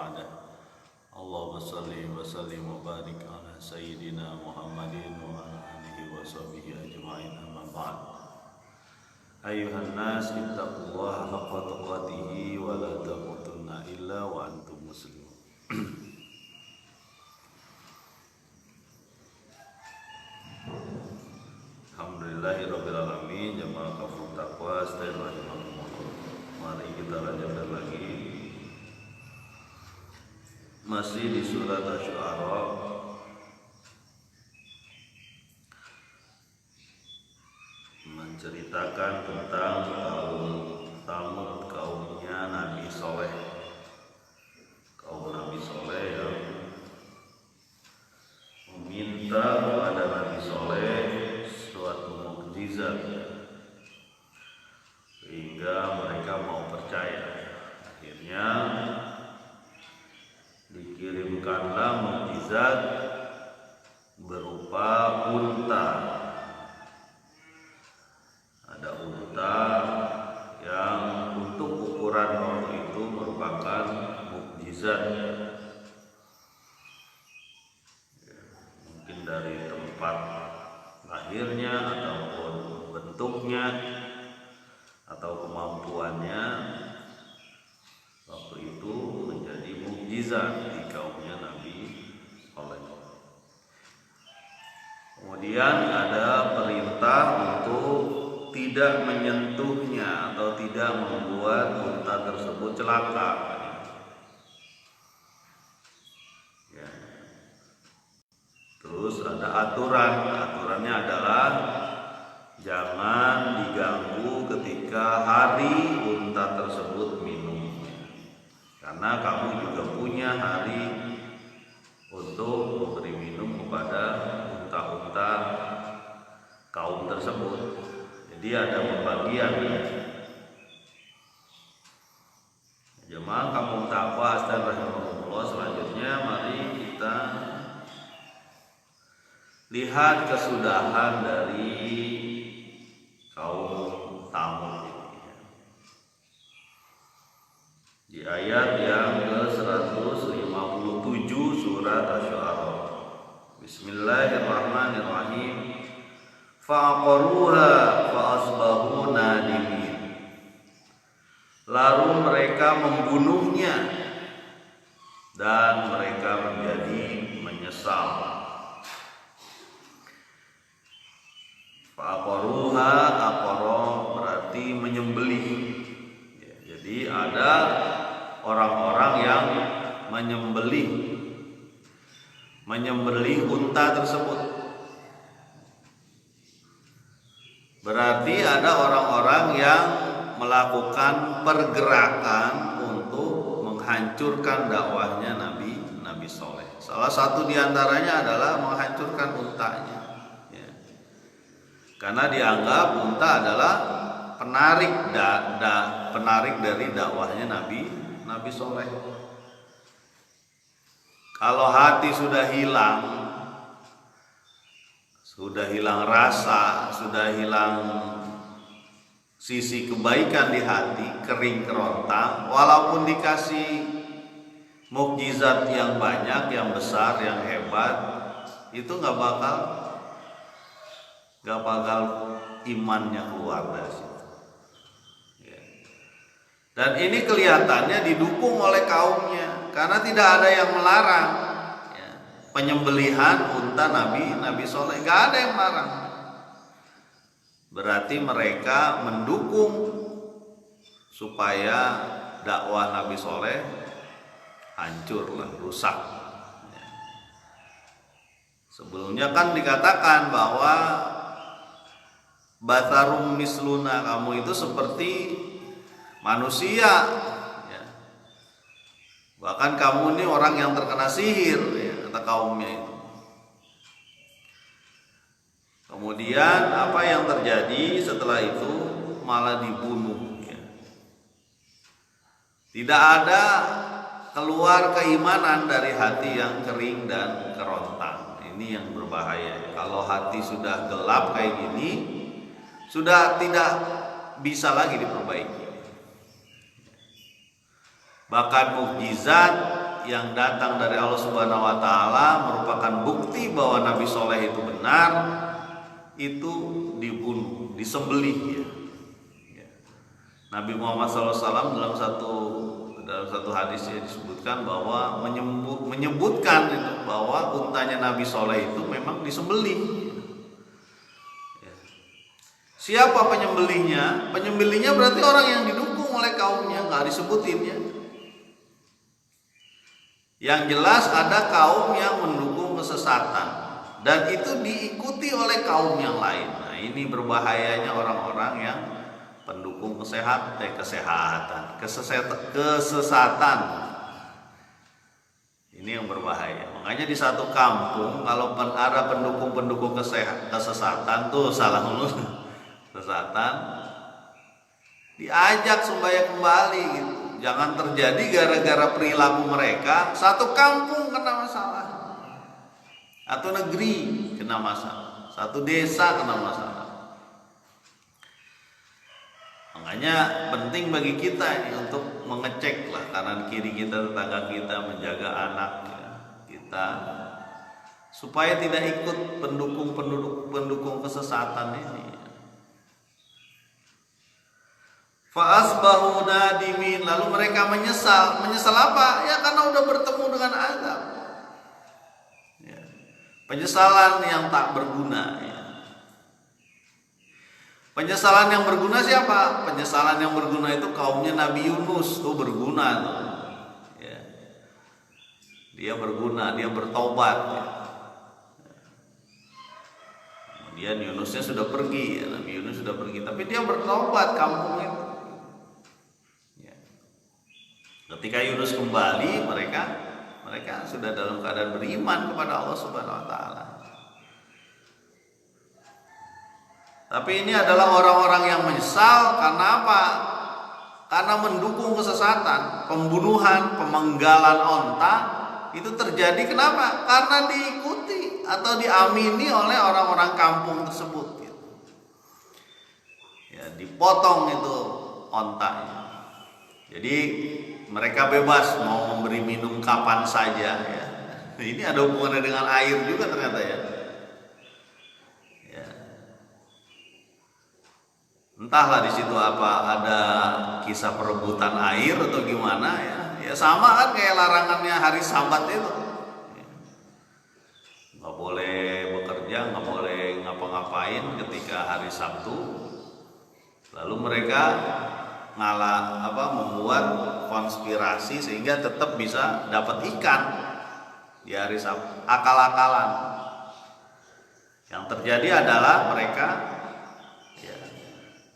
بعده اللهم صل وسلم وبارك على سيدنا محمد وعلى آله وصحبه أجمعين أما بعد أيها الناس اتقوا الله حق تقاته ولا تموتن إلا وأنتم مسلمون. Alhamdulillahirrabbilalamin. Jamaah kampung takwa stay rahimahumullah. Mari kita lanjutkan lagi, masih di surat Asy-Syu'ara, menceritakan tentang kaum Tsamud, kaumnya Nabi Soleh. Kaum Nabi Soleh yang meminta kepada Nabi Soleh suatu mukjizat sehingga mereka mau percaya. Akhirnya dikirimkanlah mukjizat berupa unta. Ada unta yang untuk ukuran waktu itu merupakan mukjizat. Mungkin dari tempat lahirnya ataupun bentuknya atau kemampuannya waktu itu menjadi mukjizat di kaumnya Nabi Soleh. Kemudian ada perintah untuk tidak menyentuhnya atau tidak membuat unta tersebut celaka. Ya. Terus ada aturannya adalah jangan diganggu ketika hari unta tersebut minum, karena kamu juga punya hari untuk memberi minum kepada unta-unta kaum tersebut. Jadi ada pembagian. Jemaah kampung takwa astagfirullah. Selanjutnya mari kita lihat kesudahan dari kaum Tsamud ini. Di ayat yang ke-157 surat Asy-Syu'ara. Bismillahirrahmanirrahim. Fa'aqaruha fa'asbahu nadimin. Lalu mereka membunuhnya dan mereka menjadi menyesal. Fa'aqaruha, aqara berarti menyembelih. Ya, jadi ada orang-orang yang menyembelih unta tersebut. Berarti ada orang-orang yang melakukan pergerakan untuk menghancurkan dakwahnya Nabi Soleh. Salah satu diantaranya adalah menghancurkan untanya. Karena dianggap unta adalah penarik dari dakwahnya Nabi Soleh. Kalau hati sudah hilang rasa, sudah hilang sisi kebaikan di hati, kering kerontang, walaupun dikasih mukjizat yang banyak, yang besar, yang hebat, itu nggak bakal imannya keluar dari situ. Ya. Dan ini kelihatannya didukung oleh kaumnya, karena tidak ada yang melarang ya, penyembelihan unta Nabi Soleh, nggak ada yang melarang. Berarti mereka mendukung supaya dakwah Nabi Soleh hancurlah, rusak. Ya. Sebelumnya kan dikatakan bahwa Batarum misluna, kamu itu seperti manusia ya. Bahkan kamu ini orang yang terkena sihir ya, kata kaumnya itu. Kemudian apa yang terjadi setelah itu? Malah dibunuh ya. Tidak ada keluar keimanan dari hati yang kering dan kerontang. Ini yang berbahaya. Kalau hati sudah gelap kayak gini, sudah tidak bisa lagi diperbaiki. Bahkan mukjizat yang datang dari Allah Subhanahu wa taala merupakan bukti bahwa Nabi Soleh itu benar, itu dibunuh, disembelih ya. Nabi Muhammad SAW dalam satu hadis ya disebutkan bahwa menyebutkan itu bahwa untanya Nabi Soleh itu memang disembelih. Siapa penyembelihnya? Penyembelihnya berarti orang yang didukung oleh kaumnya, nggak disebutin ya. Yang jelas ada kaum yang mendukung kesesatan dan itu diikuti oleh kaum yang lain. Nah, ini berbahayanya orang-orang yang pendukung kesesatan. Ini yang berbahaya. Makanya di satu kampung kalau ada pendukung kesesatan tuh salah ngomong. Kesesatan diajak supaya kembali gitu. Jangan terjadi gara-gara perilaku mereka satu kampung kena masalah, atau negeri kena masalah, satu desa kena masalah. Makanya penting bagi kita ini untuk mengecek lah kanan kiri kita, tetangga kita, menjaga anak ya, kita supaya tidak ikut pendukung kesesatan ini. Fa'asbahu nadimin, lalu mereka menyesal apa? Ya karena udah bertemu dengan azab ya. Penyesalan yang tak berguna ya. Penyesalan yang berguna siapa? Penyesalan yang berguna itu kaumnya Nabi Yunus tuh berguna tuh ya. Dia berguna, dia bertobat ya. Kemudian Yunusnya sudah pergi ya, Nabi Yunus sudah pergi, tapi dia bertobat kampung itu. Ketika Yunus kembali, mereka sudah dalam keadaan beriman kepada Allah Subhanahu wa taala. Tapi ini adalah orang-orang yang menyesal karena apa? Karena mendukung kesesatan, pembunuhan, pemenggalan onta itu terjadi kenapa? Karena diikuti atau diamini oleh orang-orang kampung tersebut gitu. Ya, dipotong itu ontanya. Jadi mereka bebas mau memberi minum kapan saja ya. Ini ada hubungannya dengan air juga ternyata ya. Ya. Entahlah di situ apa ada kisah perebutan air atau gimana ya. Ya sama kan kayak larangannya hari Sabat itu. Nggak boleh bekerja, nggak boleh ngapa-ngapain ketika hari Sabtu. Lalu mereka membuat konspirasi sehingga tetap bisa dapat ikan di hari Sabtu, akal-akalan. Yang terjadi adalah mereka ya,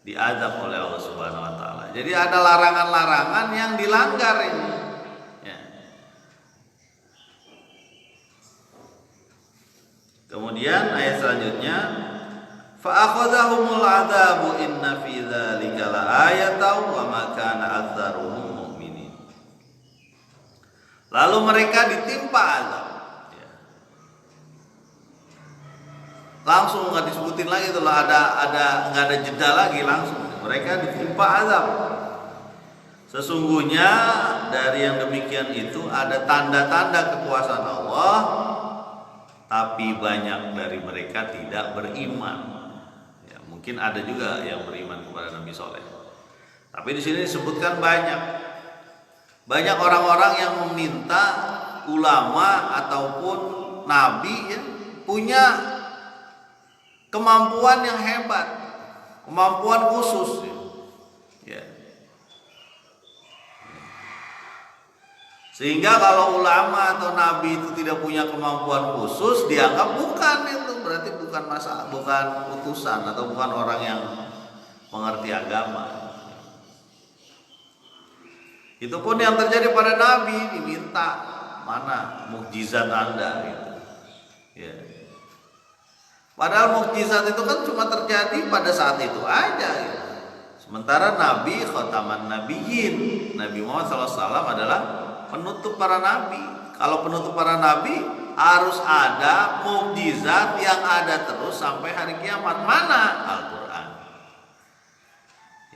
diazab oleh Allah Subhanahu wa taala. Jadi ada larangan-larangan yang dilanggar ini. Ya. Kemudian ayat selanjutnya fa'akhadhahumul 'adzabu inna fi dzalika laayatan wa ma kana aktsaruhum mu'minin. Lalu mereka ditimpa azab. Ya. Langsung nggak disebutin lagi tuh ada nggak ada jeda lagi, langsung mereka ditimpa azab. Sesungguhnya dari yang demikian itu ada tanda-tanda kekuasaan Allah, tapi banyak dari mereka tidak beriman. Mungkin ada juga yang beriman kepada Nabi Soleh. Tapi di sini disebutkan banyak orang-orang yang meminta ulama ataupun nabi ya, punya kemampuan yang hebat, kemampuan khusus ya. Sehingga kalau ulama atau nabi itu tidak punya kemampuan khusus, dianggap bukan itu, berarti bukan masalah, bukan utusan atau bukan orang yang mengerti agama. Itu pun yang terjadi pada nabi, diminta mana mukjizat Anda gitu. Ya. Padahal mukjizat itu kan cuma terjadi pada saat itu aja gitu. Sementara nabi khataman nabiyyin, Nabi Muhammad SAW adalah penutup para nabi. Kalau penutup para nabi harus ada mukjizat yang ada terus sampai hari kiamat. Mana? Al-Quran.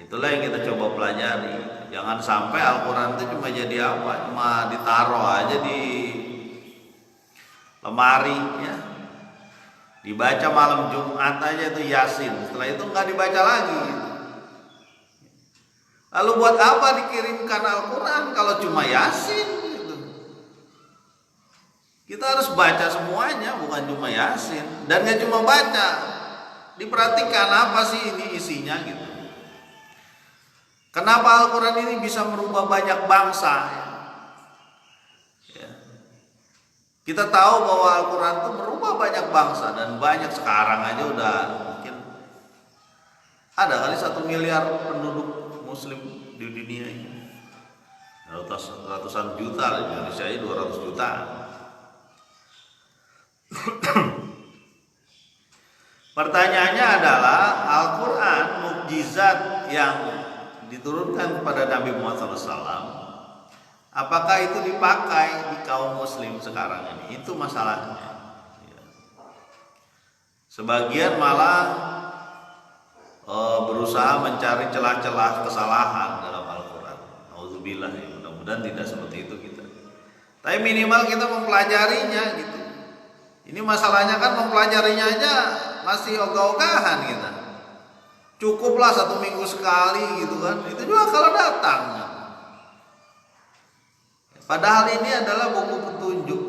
Itulah yang kita coba pelajari. Jangan sampai Al-Quran itu cuma jadi apa? Cuma ditaruh aja di lemari ya. Dibaca malam Jumat aja itu Yasin. Setelah itu nggak dibaca lagi. Lalu buat apa dikirimkan Al-Quran kalau cuma Yasin gitu? Kita harus baca semuanya, bukan cuma Yasin. Dan nggak cuma baca, diperhatikan apa sih ini isinya gitu. Kenapa Al-Quran ini bisa merubah banyak bangsa? Ya. Kita tahu bahwa Al-Quran itu merubah banyak bangsa, dan banyak sekarang aja udah mungkin ada kali 1 miliar penduduk Muslim di dunia ini. Ratusan juta, di Indonesia ini 200 juta. Pertanyaannya adalah Al-Quran mukjizat yang diturunkan kepada Nabi Muhammad SAW, apakah itu dipakai di kaum Muslim sekarang ini? Itu masalahnya. Sebagian malah berusaha mencari celah-celah kesalahan dalam Al-Quran. Auzubillah, ya, mudah-mudahan tidak seperti itu kita. Tapi minimal kita mempelajarinya gitu. Ini masalahnya kan mempelajarinya aja masih ogah-ogahan kita. Cukuplah 1 minggu sekali gitu kan. Itu juga kalau datang. Padahal ini adalah buku petunjuk.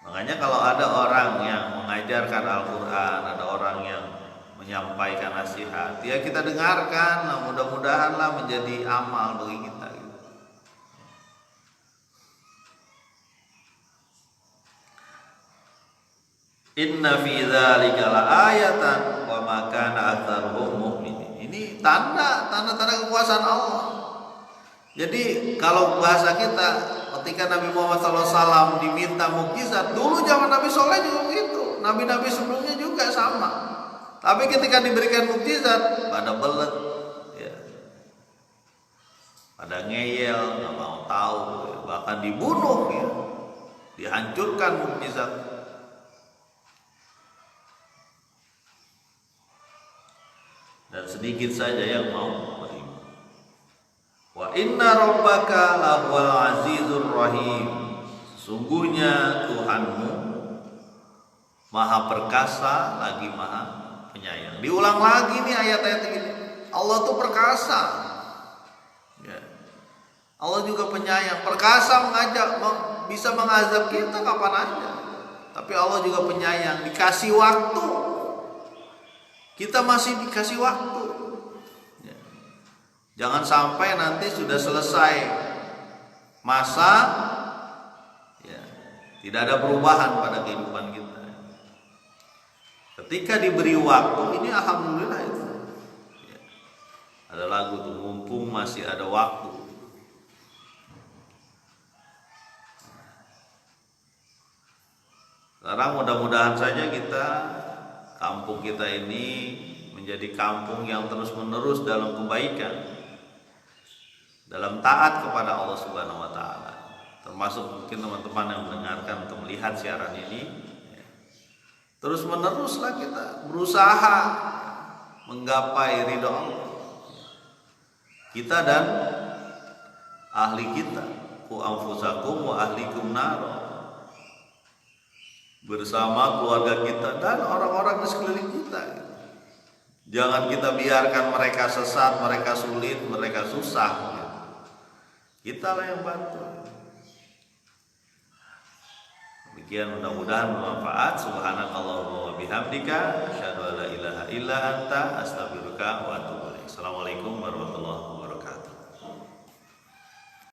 Makanya kalau ada orang yang mengajarkan Al-Quran, ada orang yang menyampaikan nasihat, ya kita dengarkan. Nah, mudah-mudahanlah menjadi amal bagi kita gitu. Inna fi dzalika laayatan wa ma kana aktsaruhum mu'minin. Ini tanda-tanda kekuasaan Allah. Jadi kalau bahasa kita, ketika Nabi Muhammad SAW diminta mukjizat, dulu zaman Nabi Soleh juga begitu, nabi-nabi sebelumnya juga sama. Tapi ketika diberikan mukjizat, pada belet, ya, pada ngeyel, nggak mau tahu, ya, bahkan dibunuh, ya, dihancurkan mukjizat. Dan sedikit saja yang mau menerima. Wa inna rabbaka lahuwal azizur rahim. Sesungguhnya Tuhanmu Maha perkasa lagi Maha penyayang. Diulang lagi nih ayat-ayat ini. Allah tuh perkasa. Ya. Allah juga penyayang. Perkasa bisa mengazab kita kapan aja. Tapi Allah juga penyayang. Dikasih waktu. Kita masih dikasih waktu. Ya. Jangan sampai nanti sudah selesai masa, ya, tidak ada perubahan pada kehidupan kita. Ketika diberi waktu, ini alhamdulillah itu. Ya. Ada lagu tuh, mumpung masih ada waktu. Sekarang mudah-mudahan saja kampung kita ini menjadi kampung yang terus-menerus dalam kebaikan, dalam taat kepada Allah Subhanahu wa taala. Termasuk mungkin teman-teman yang mendengarkan atau melihat siaran ini, ya. Terus-meneruslah kita berusaha menggapai ridho Allah. Kita dan ahli kita, ku anfusakum wa ahlikum nar. Bersama keluarga kita dan orang-orang di sekeliling kita. Jangan kita biarkan mereka sesat, mereka sulit, mereka susah. Kita lah yang bantu. Demikian, mudah-mudahan bermanfaat. Subhanakallahumma wa bihamdika asyhadu an la ilaha illa anta astaghfiruka wa atubu ilaik. Assalamualaikum warahmatullahi wabarakatuh.